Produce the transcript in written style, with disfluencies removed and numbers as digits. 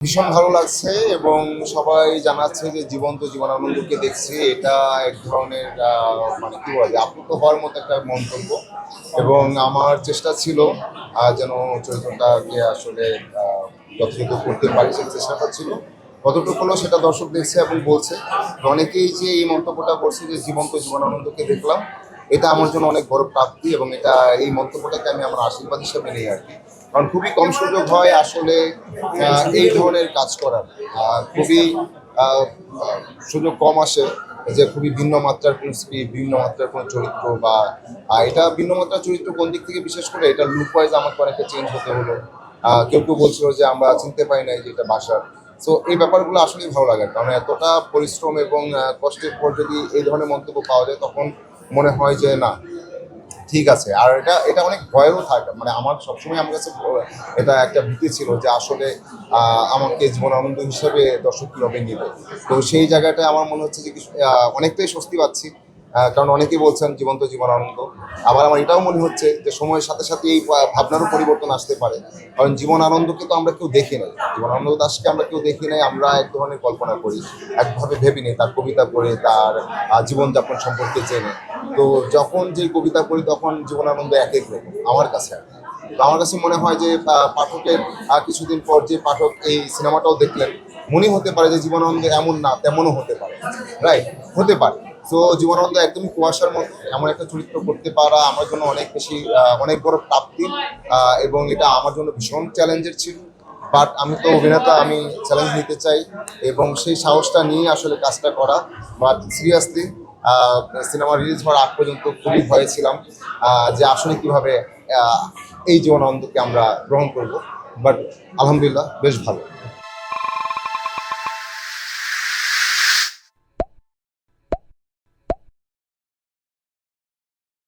ভীষণ ভালো লাগছে এবং সবাই জানাচ্ছে যে জীবন্ত জীবনানন্দকে দেখছি। এটা এক ধরনের মানে কি বলে আপ্লুত হওয়ার মতো একটা মন্তব্য। এবং আমার চেষ্টা ছিল যেন চরিত্রটাকে আসলে যতটুকু করতে পারি সেই চেষ্টাটা ছিল। কতটুকু হলো সেটা দর্শক দেখছে এবং বলছে। অনেকেই যে এই মন্তব্যটা করছে যে জীবন্ত জীবনানন্দকে দেখলাম, এটা আমার জন্য অনেক বড় প্রাপ্তি এবং এটা এই মন্তব্যটাকে আমি আমার আশীর্বাদ হিসেবে নিই আর কি। কারণ খুবই কম সুযোগ হয় আসলে এই ধরনের কাজ করার। খুবই আহ, সুযোগ কম আসে যে খুবই ভিন্ন মাত্রার কোনো স্ক্রিপ্ট, ভিন্ন মাত্রার কোনো চরিত্র বা এটা ভিন্ন মাত্রার চরিত্র কোন দিক থেকে, বিশেষ করে এটা লুক ওয়াইজ আমাকে অনেকটা চেঞ্জ হতে হলো। কেউ কেউ বলছিল যে আমরা চিনতে পারি নাই যে এটা বাসার। সো এই ব্যাপারগুলো আসলেই ভালো লাগে, কারণ এতটা পরিশ্রম এবং কষ্টের পর যদি এই ধরনের মন্তব্য পাওয়া যায় তখন মনে হয় যে না, ঠিক আছে। আর এটা এটা অনেক ভয়েরও থাকে, মানে আমার সবসময় আমার কাছে এটা একটা ভীতি ছিল যে আসলে আমাকে জীবনানন্দ হিসেবে দর্শক কীভাবে নেবে। তো সেই জায়গাটায় আমার মনে হচ্ছে যে অনেকটাই স্বস্তি পাচ্ছি, কারণ অনেকেই বলছেন জীবন্ত জীবনানন্দ। আবার আমার এটাও মনে হচ্ছে যে সময়ের সাথে সাথে এই ভাবনারও পরিবর্তন আসতে পারে, কারণ জীবনানন্দকে তো আমরা কেউ দেখি নাই, জীবনানন্দ দাশকে আমরা কেউ দেখি নাই। আমরা এক ধরনের কল্পনা করি, একভাবে ভেবে নিই, তার কবিতা পড়ে, তার জীবনযাপন সম্পর্কে জেনে। তো যখন যে কবিতা পড়ি তখন জীবনানন্দ এক এক রকম আমার কাছে। তো আমার কাছে মনে হয় যে পাঠকের কিছুদিন পর যে পাঠক এই সিনেমাটাও দেখলেন, মনে হতে পারে যে জীবনানন্দ এমন না, তেমনও হতে পারে। রাইট, হতে পারে। তো জীবনানন্দ একদমই কুয়াশার মতো এমন একটা চরিত্র করতে পারা আমার জন্য অনেক বেশি অনেক বড় প্রাপ্তি। এবং এটা আমার জন্য ভীষণ চ্যালেঞ্জের ছিল। বাট আমি তো অভিনেতা, আমি চ্যালেঞ্জ নিতে চাই এবং সেই সাহসটা নিয়ে আসলে কাজটা করা। বাট সিরিয়াসলি সিনেমা রিলিজ হওয়ার আগ পর্যন্ত খুবই ভয়ে ছিলাম যে আসলে কিভাবে এই জীবনানন্দকে আমরা গ্রহণ করব। বাট আলহামদুলিল্লাহ বেশ ভালো।